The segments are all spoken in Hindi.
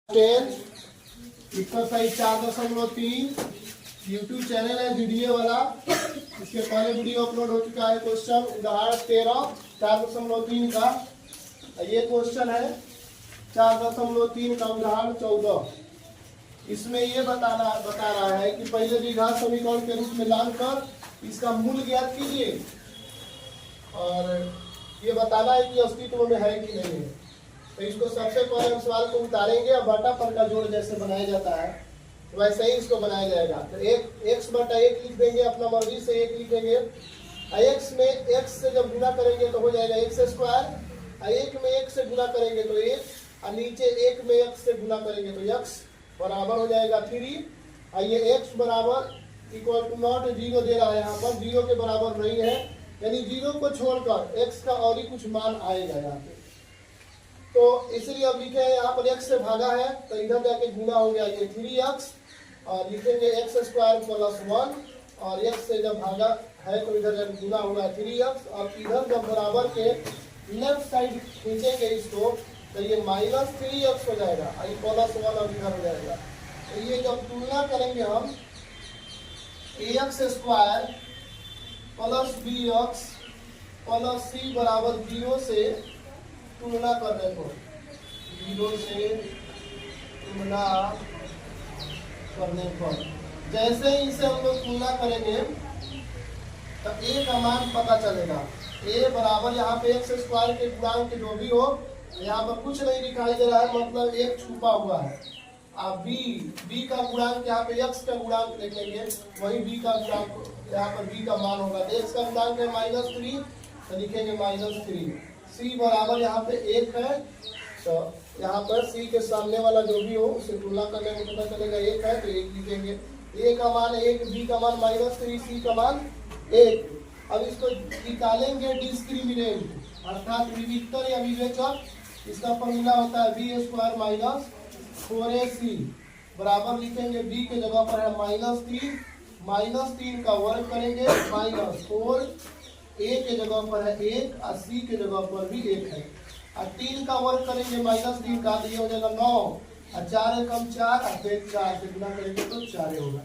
10 एक्सरसाइज 4.3 यूट्यूब चैनल है वीडियो वाला। इसके पहले वीडियो अपलोड हो चुका है। क्वेश्चन उदाहरण 13 4.3 का ये क्वेश्चन है। 4.3 का उदाहरण 14। इसमें ये बता रहा है कि पहले द्विघात समीकरण के रूप में लाकर इसका मूल ज्ञात कीजिए और ये बताना है कि अस्तित्व में है कि नहीं है। तो इसको सबसे पहले हम सवाल को उतारेंगे और बटा पर का जोड़ जैसे बनाया जाता है वैसे ही इसको बनाया जाएगा। तो एक एक्स बटा एक लिख देंगे, अपना मर्जी से एक लिखेंगे। एक्स में एक्स से जब गुना करेंगे तो हो जाएगा एक्स स्क्वायर। एक में एक से गुना करेंगे तो एक, और नीचे एक में एक्स से गुना करेंगे तो एक्स बराबर हो जाएगा 3। और ये एक्स बराबर इक्वल टू नॉट 0 दे रहा है, यहाँ पर 0 के बराबर नहीं है, यानी 0 को छोड़कर एक्स का और ही कुछ मान आएगा यहाँ पे। तो इसलिए अब लिखे हैं यहाँ पर x से भागा है तो इधर जाके गुना हो गया ये 3x, और लिखेंगे एक्स स्क्वायर प्लस 1, और x से जब भागा है तो इधर जब गुना होगा 3x, और इधर जब बराबर के लेफ्ट साइड खींचेंगे इसको तो ये माइनस 3x हो जाएगा, और प्लस 1 और इधर हो जाएगा। तो ये जब तुलना करेंगे हम ax square plus bx plus c बराबर 0 से तुलना करने को 0 से तुलना करने पर जैसे ही इसे हम लोग तुलना करेंगे तो a का मान पता चलेगा। a बराबर यहाँ पे एक्स स्क्वायर के गुणांक जो भी हो, यहाँ पर कुछ नहीं दिखाई दे रहा है, मतलब एक छुपा हुआ है। अब b का गुणांक यहाँ पे x का गुणांक लिखेंगे, वही b का गुणांक यहाँ पर b का मान होगा। x का गुणांक है -3 तो लिखेंगे -3। c बराबर यहाँ पे 1 है तो यहाँ पर c के सामने वाला जो भी हो उसे तुलना करने में पता चलेगा 1 है तो 1 लिखेंगे। a का मान 1, b का मान -3, c का मान 1। अब इसको निकालेंगे डिस्क्रिमिनेंट अर्थात विविक्तर या विवेचक। इसका फॉर्मूला होता है b स्क्वायर माइनस 4ac बराबर लिखेंगे b के जगह पर है -3 का वर्ग करेंगे -4, a के जगह पर है 1 और c के जगह पर भी 1 है, और 3 का वर्ग करेंगे -3 का, ये हो जाएगा 9, और 4 कम 4 और फिर 4 से गुना करेंगे तो 4 होगा।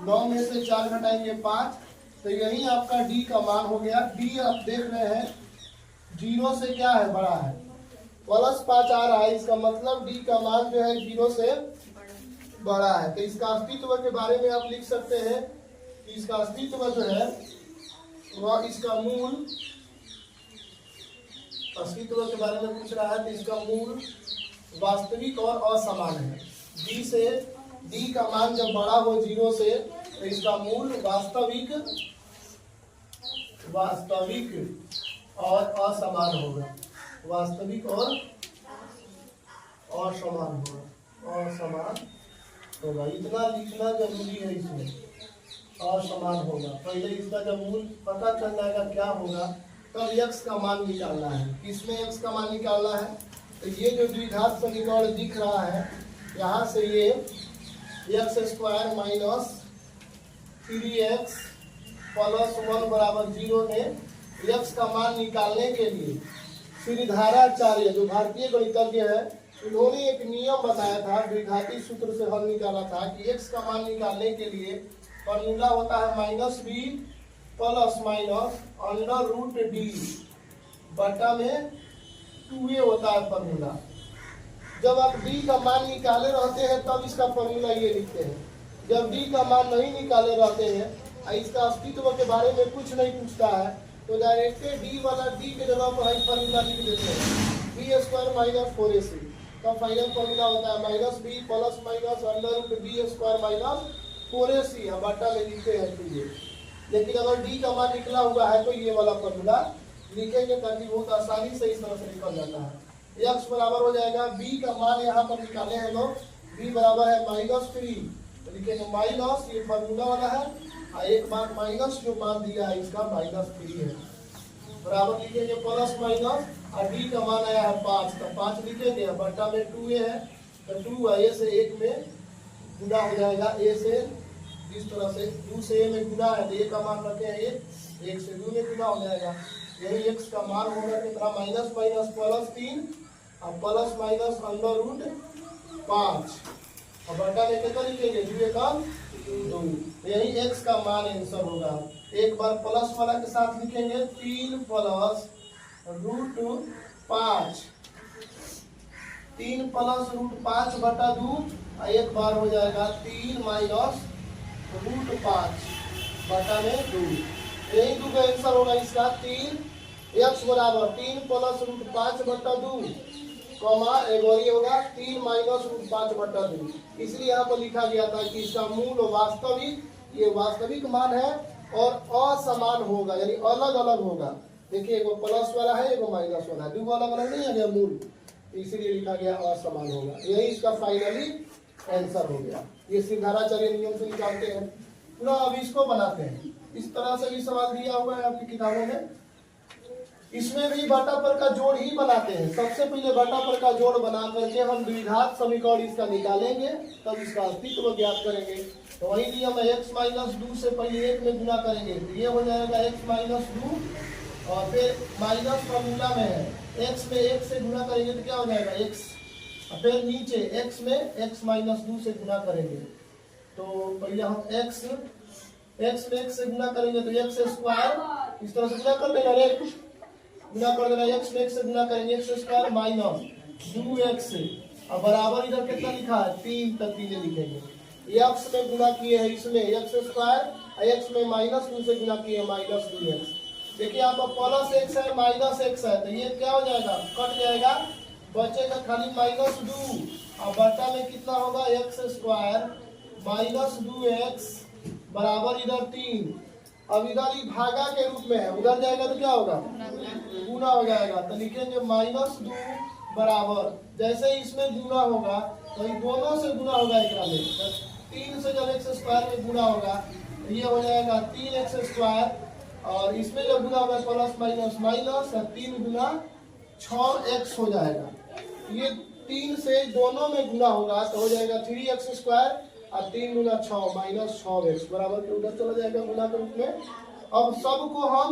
9 में से 4 घटाएंगे 5, तो यही आपका d का मान हो गया। d आप देख रहे हैं 0 से क्या है बड़ा है, +5 आ रहा है, इसका मतलब d का मान जो है 0 से बड़ा है। तो इसका अस्तित्व के बारे में आप लिख सकते हैं कि इसका अस्तित्व जो है वह इसका मूल, अस्तित्व के बारे में पूछ रहा है तो इसका मूल वास्तविक और असमान है। d का मान जब बड़ा हो 0 से तो इसका मूल वास्तविक और असमान होगा, वास्तविक और असमान होगा। इतना लिखना जरूरी है, इसमें असमान होगा। पहले इसका जब मूल पता चल जाएगा क्या होगा तब x का मान निकालना है। किसमें x का मान निकालना है, तो ये जो द्विघात समीकरण दिख रहा है यहाँ से ये x square minus 3x plus 1 बराबर 0 में x का मान निकालने के लिए श्रीधराचार्य जो भारतीय गणितज्ञ है उन्होंने एक नियम बताया था, द्विघाती सूत्र से हल निकाला था कि x का मान निकालने के लिए फॉर्मूला होता है -b प्लस माइनस √d बटा में 2a होता है फॉर्मूला। जब आप d का मान निकाले रहते हैं तब इसका फॉर्मूला ये लिखते हैं। जब d का मान नहीं निकाले रहते हैं और इसका अस्तित्व के बारे में कुछ नहीं पूछता है तो डायरेक्ट d वाला d के जगह पर फॉर्मूला लिख देते हैं b स्क्वायर माइनस 4ac। तो फाइनल फॉर्मूला होता है -b plus minus √b square minus 4ac बटा में लिखते हैं तो ये। लेकिन अगर d का मान निकला हुआ है तो ये वाला फॉर्मूला लिखेंगे ताकि बहुत आसानी से इस तरह से निकल जाता है। x बराबर हो जाएगा b का मान यहाँ पर निकाले हैं लोग, b बराबर है -3 तो लिखेंगे माइनस, ये फॉर्मूला वाला है, और एक मान माइनस जो मान दिया है इसका -3 है बराबर लिखेंगे प्लस माइनस, और d का मान आया है 5 तो 5 लिखेंगे बटा में 2a है तो 2 a से 1 में गुना हो जाएगा, a से इस तरह से 2 से a में गुना है तो a का मान रखे हैं 1 से 2 में गुना हो जाएगा। यही x का मान होगा कितना -- -+3 और प्लस माइनस अंडर रूट 5 और बटा में कितना लिखेंगे 2 एकम 2। यही x का मान आंसर होगा। एक बार प्लस वाला के साथ लिखेंगे 3 प्लस रूट 5, 3 प्लस रूट 5 बटा 2 और एक बार हो जाएगा 3 माइनस रूट 5 बटा में 2। यही 2 का आंसर होगा इसका 3 x बराबर 3 प्लस रूट 5 बटा 2 कॉमा एक और ये होगा 3 माइनस रूट 5 बटा 2। इसलिए यहाँ पर लिखा गया था कि इसका मूल वास्तविक, ये वास्तविक मान है और असमान होगा, यानी अलग अलग होगा। देखिए एगो प्लस वाला है एगो माइनस वाला है, 2 अलग अलग नहीं है मूल, इसीलिए लिखा गया असमान होगा। यही इसका फाइनली आंसर हो गया। ये सिद्धाराचार्य नियम से निकालते हैं पूरा। अब इसको बनाते हैं, इस तरह से भी सवाल दिया हुआ है आपकी किताबों में। इसमें भी बटा पर का जोड़ ही बनाते हैं। सबसे पहले बटा पर का जोड़ बना करके हम द्विघात समीकरण इसका निकालेंगे, तब इसका अस्तित्व ज्ञात करेंगे। तो वही नियम है, x माइनस 2 से पहले 1 में गुना करेंगे तो ये हो जाएगा x माइनस 2 और फिर माइनस फॉर्मूला में है x में 1 से गुना करेंगे तो क्या हो जाएगा x, और फिर नीचे x में x माइनस 2 से गुना करेंगे तो पहले हम x में 1 से गुना करेंगे तो x स्क्वायर, इस तरह से गुना कर देना, गुना कर देना, x में 1 से गुना करेंगे x स्क्वायर माइनस 2x और बराबर इधर कितना लिखा है 3 तक 3 लिखेंगे। x में गुना किए हैं इसमें x स्क्वायर और x में माइनस 2 से गुना किए माइनस 2x। देखिए यहाँ पर प्लस x है माइनस x है तो ये क्या हो जाएगा, कट जाएगा, बचेगा खाली माइनस 2 और बटा में कितना होगा x स्क्वायर माइनस 2x बराबर इधर 3। अब इधर ही भागा के रूप में है, उधर जाएगा तो क्या होगा गुना हो जाएगा, तो लिखेंगे माइनस 2 बराबर, जैसे ही इसमें गुना होगा तो ये दोनों से गुना होगा एक में, 3 से जब x स्क्वायर में गुना होगा तो ये हो जाएगा 3x स्क्वायर और इसमें जब गुना होगा प्लस माइनस माइनस 3 गुना 6x हो जाएगा। ये 3 से दोनों में गुना होगा तो हो जाएगा 3x स्क्वायर और 3 गुना 6 माइनस 6x बराबर के उधर चला जाएगा गुना के रूप में। अब सबको हम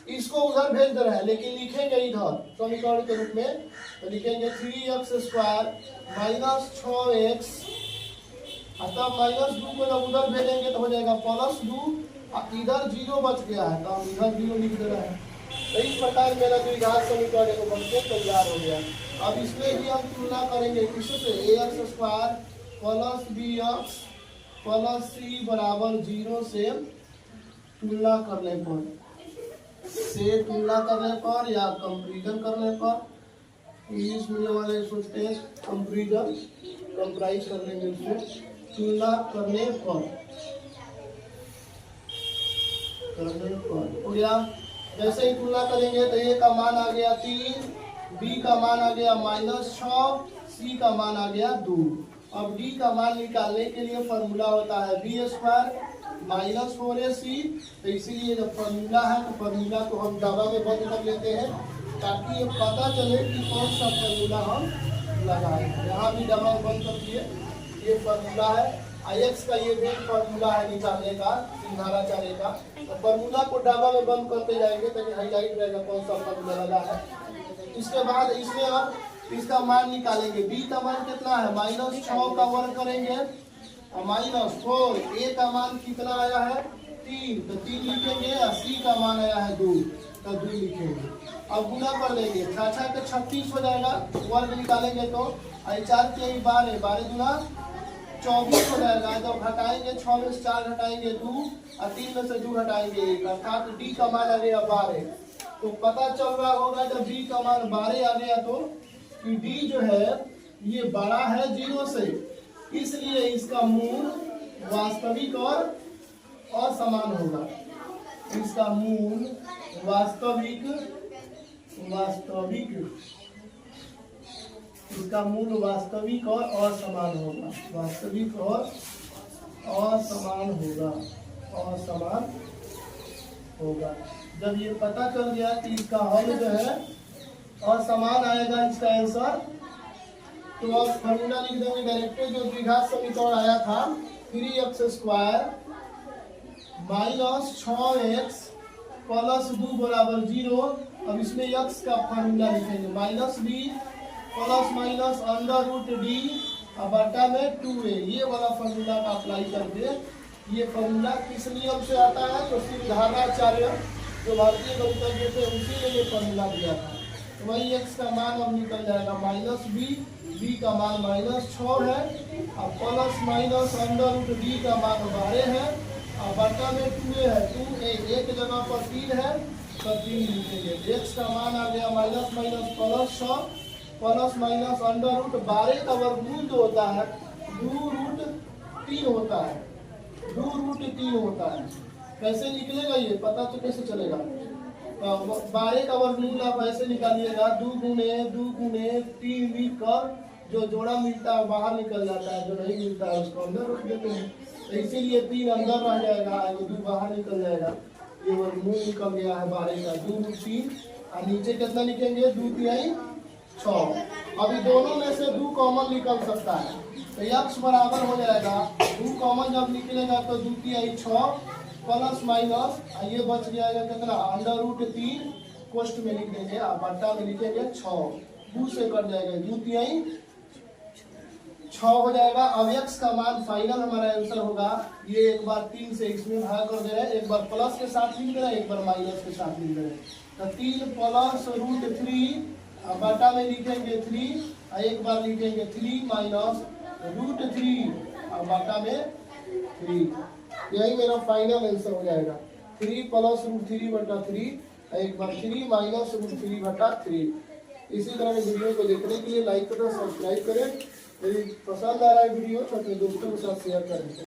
इसको उधर भेज दे रहे हैं लेकिन लिखेंगे इधर समीकरण के रूप में, तो लिखेंगे 3x स्क्वायर माइनस 6x तब माइनस 2 को जब उधर भेजेंगे तो हो जाएगा प्लस 2 और इधर 0 बच गया है तो हम इधर 0 लिख दे रहे हैं। तो इस प्रकार मेरा द्विघात समीकरण को बनके तैयार हो गया। अब इसमें भी हम तुलना करेंगे किससे, ax square plus bx plus c बराबर 0 से तुलना करने पर या कंपैरिजन करने पर, इंग्लिश मीडियम वाले सोचते हैं कंपैरिजन, कंप्राइज कर लेंगे उसमें, तुलना करने पर हो गया। जैसे ही तुलना करेंगे तो a का मान आ गया 3, b का मान आ गया माइनस 6, c का मान आ गया 2। अब d का मान निकालने के लिए फॉर्मूला होता है b स्क्वायर माइनस 4ac, तो इसीलिए जब फॉर्मूला है तो फॉर्मूला को हम डबा में बंद कर लेते हैं ताकि ये पता चले कि कौन सा फॉर्मूला हम लगाएं। यहाँ भी डबा में बंद कर दिए, ये फॉर्मूला है x का, ये भी फॉर्मूला है निकालने का सिद्धाराचार्य का। तो फॉर्मूला को डबा में बंद करते जाएंगे ताकि हाईलाइट रहेगा कौन सा फॉर्मूला लगा है। इसके बाद इसमें अब इसका मान निकालेंगे। b का मान कितना है माइनस 6 का वर्ग करेंगे और माइनस 4, a का मान कितना आया है 3 तो 3 लिखेंगे और c का मान आया है 2 तो 2 लिखेंगे। अब गुना कर लेंगे, 6 के 36 हो जाएगा, वर्ग निकालेंगे तो 4 के 12, 12 गुना 24 हो जाएगा। जब घटाएंगे 6 में से 4 घटाएंगे 2 और 3 में से 2 घटाएंगे 1, अर्थात d का मान आ गया 12। तो पता चल रहा होगा जब d का मान 12 आ गया तो कि d जो है ये बड़ा है 0 से, इसलिए इसका मूल वास्तविक और असमान होगा। इसका मूल वास्तविक इसका मूल वास्तविक और असमान होगा, वास्तविक और असमान होगा। जब ये पता चल गया कि इसका हल जो है असमान आएगा इसका आंसर, तो अब फॉर्मूला लिख देंगे डायरेक्ट। जो द्विघात समीकरण आया था 3x square minus 6x plus 2 बराबर 0। अब इसमें x का फॉर्मूला लिखेंगे minus b plus minus under root d अब बटा में 2a, ये वाला फॉर्मूला का अप्लाई करके ये फॉर्मूला किस नियम से आता है? तो श्री धारणाचार्य जो भारतीय गणितज्ञ थे उसी ने ये फॉर्मूला दिया था। तो वही x का मान अब निकल जाएगा -b, b का मान -6 है, और plus minus under root b का मान 12 है, और बटा में 2a है, 2a एक जगह पर 3 है तो 3 लिखेंगे। x का मान आ गया minus minus plus 6 plus minus under root 12 का वर्गमूल जो होता है 2√3 होता है, 2√3 होता है। कैसे निकलेगा ये पता तो कैसे चलेगा? 12 का वर्गमूल आप ऐसे निकालिएगा, 2 गुणे 3 लिख कर जो जोड़ा मिलता है बाहर निकल जाता है, जो नहीं मिलता है उसको अंदर रख देते हैं। तो इसीलिए 3 अंदर रह जाएगा, 2 बाहर निकल जाएगा। ये वर्गमूल निकल गया है 12 का, 2√3। और नीचे कितना लिखेंगे? 2×3 6। अभी दोनों में से 2 कॉमन निकल सकता है, तो x बराबर हो जाएगा 2 कॉमन जब निकलेगा तो 2×3 6 प्लस माइनस ये बच जाएगा कितना? √3 कोष्ठ में लिख देंगे, और बट्टा में लिखेंगे 6, 2 से कट जाएगा, 2×3 6 हो जाएगा। अब x का मान फाइनल हमारा आंसर होगा, ये एक बार 3 से इसमें भाग कर दे रहे हैं, एक बार प्लस के साथ लिख दे रहे हैं, एक बार माइनस के साथ लिख दे रहे हैं। तो 3 प्लस √3, अब बटा में लिखेंगे 3, एक बार लिखेंगे 3 माइनस √3, और बटा में 3। यही मेरा फाइनल आंसर हो जाएगा, 3 प्लस √3 बटा 3, एक बार 3 माइनस √3 बटा 3। इसी तरह के वीडियो को देखने के लिए लाइक करें, सब्सक्राइब करें। यदि पसंद आ रहा है वीडियो तो अपने दोस्तों के साथ शेयर करें।